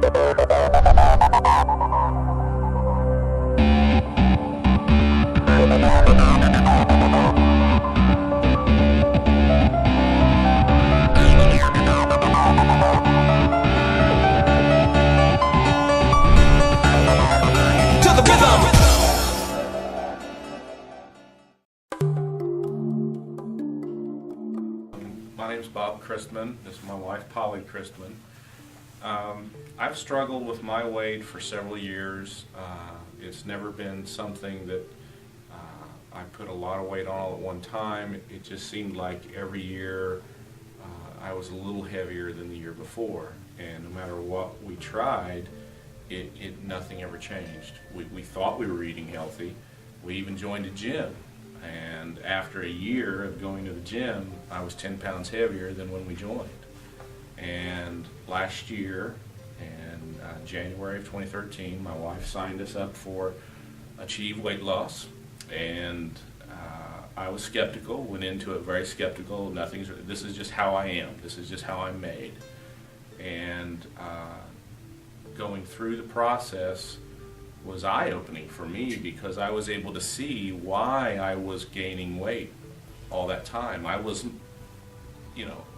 My name's Bob Christman. This is my wife, Polly Christman. I've struggled with my weight for several years. It's never been something that I put a lot of weight on all at one time. It just seemed like every year I was a little heavier than the year before. And no matter what we tried, nothing ever changed. We thought we were eating healthy. We even joined a gym. And after a year of going to the gym, I was 10 pounds heavier than when we joined. And last year, in January of 2013, my wife signed us up for Achieve Weight Loss. And I was skeptical, went into it very skeptical. This is just how I am. This is just how I'm made. And going through the process was eye-opening for me, because I was able to see why I was gaining weight all that time. I wasn't,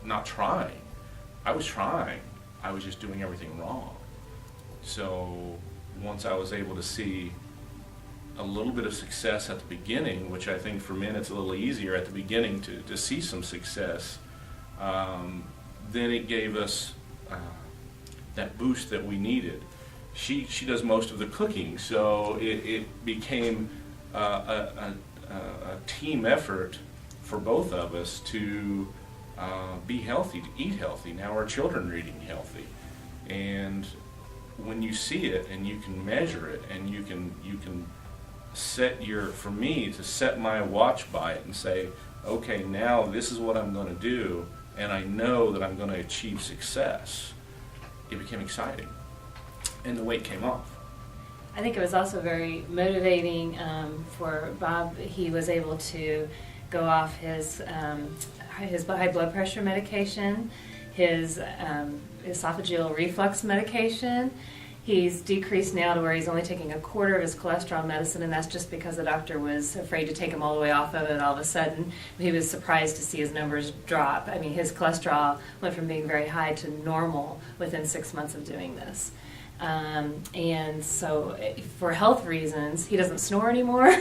not trying. I was trying. I was just doing everything wrong. So once I was able to see a little bit of success at the beginning, which I think for men it's a little easier at the beginning to see some success, then it gave us that boost that we needed. She does most of the cooking, so it became a team effort for both of us to be healthy, to eat healthy. Now our children are eating healthy, and when you see it and you can measure it and you can set for me to set my watch by it and say, okay, now this is what I'm going to do, and I know that I'm going to achieve success. It became exciting. And the weight came off. I think it was also very motivating for Bob. He was able to go off his high blood pressure medication, his esophageal reflux medication. He's decreased now to where he's only taking a quarter of his cholesterol medicine, and that's just because the doctor was afraid to take him all the way off of it all of a sudden. He was surprised to see his numbers drop. I mean, his cholesterol went from being very high to normal within 6 months of doing this. And so for health reasons, he doesn't snore anymore.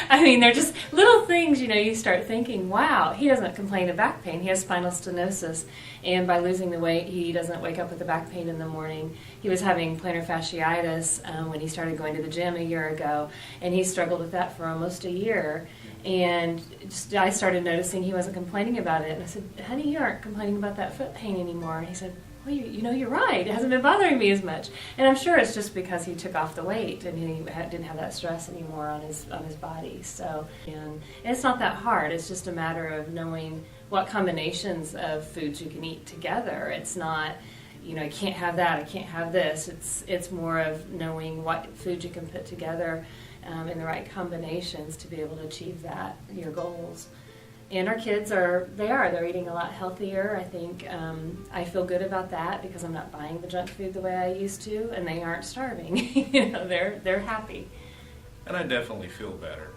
I mean, they're just little things, you start thinking, wow, he doesn't complain of back pain. He has spinal stenosis. And by losing the weight, he doesn't wake up with the back pain in the morning. He was having plantar fasciitis when he started going to the gym a year ago. And he struggled with that for almost a year. And I started noticing he wasn't complaining about it. And I said, honey, you aren't complaining about that foot pain anymore. And he said, well, you're right. It hasn't been bothering me as much. And I'm sure it's just because he took off the weight and he didn't have that stress anymore on his body. So, and it's not that hard. It's just a matter of knowing what combinations of foods you can eat together. It's not, I can't have that, I can't have this. It's more of knowing what food you can put together in the right combinations to be able to achieve your goals. And our kids they're eating a lot healthier. I think I feel good about that because I'm not buying the junk food the way I used to, and they aren't starving. They're happy. And I definitely feel better.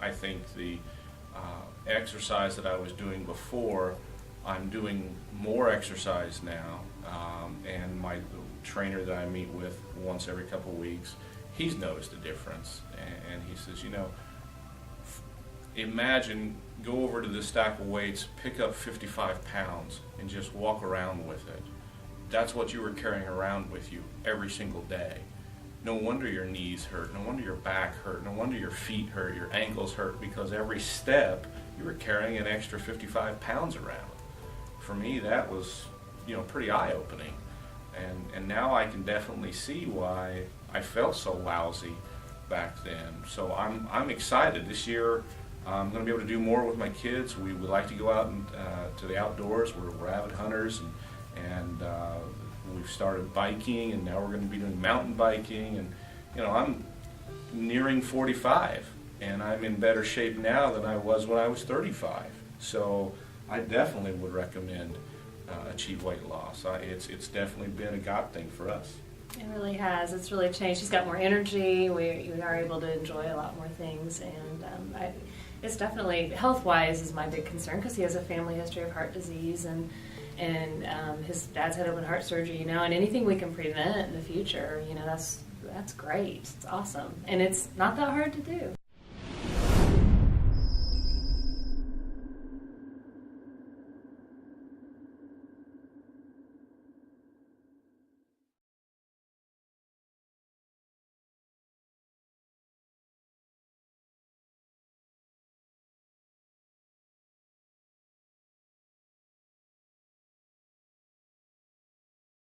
I think the exercise that I was doing before, I'm doing more exercise now, and my trainer that I meet with once every couple of weeks, he's noticed a difference, and he says, imagine, go over to the stack of weights, pick up 55 pounds, and just walk around with it. That's what you were carrying around with you every single day. No wonder your knees hurt, no wonder your back hurt, no wonder your feet hurt, your ankles hurt, because every step you were carrying an extra 55 pounds around. For me, that was, pretty eye-opening. And now I can definitely see why I felt so lousy back then. So I'm excited. This year I'm going to be able to do more with my kids. We would like to go out and to the outdoors. We're avid hunters, and we've started biking, and now we're going to be doing mountain biking. And I'm nearing 45, and I'm in better shape now than I was when I was 35. So I definitely would recommend achieve weight loss. It's definitely been a God thing for us. It really has. It's really changed. She's got more energy. We are able to enjoy a lot more things, and it's definitely health-wise is my big concern because he has a family history of heart disease, and his dad's had open heart surgery. And anything we can prevent in the future, that's great. It's awesome, and it's not that hard to do.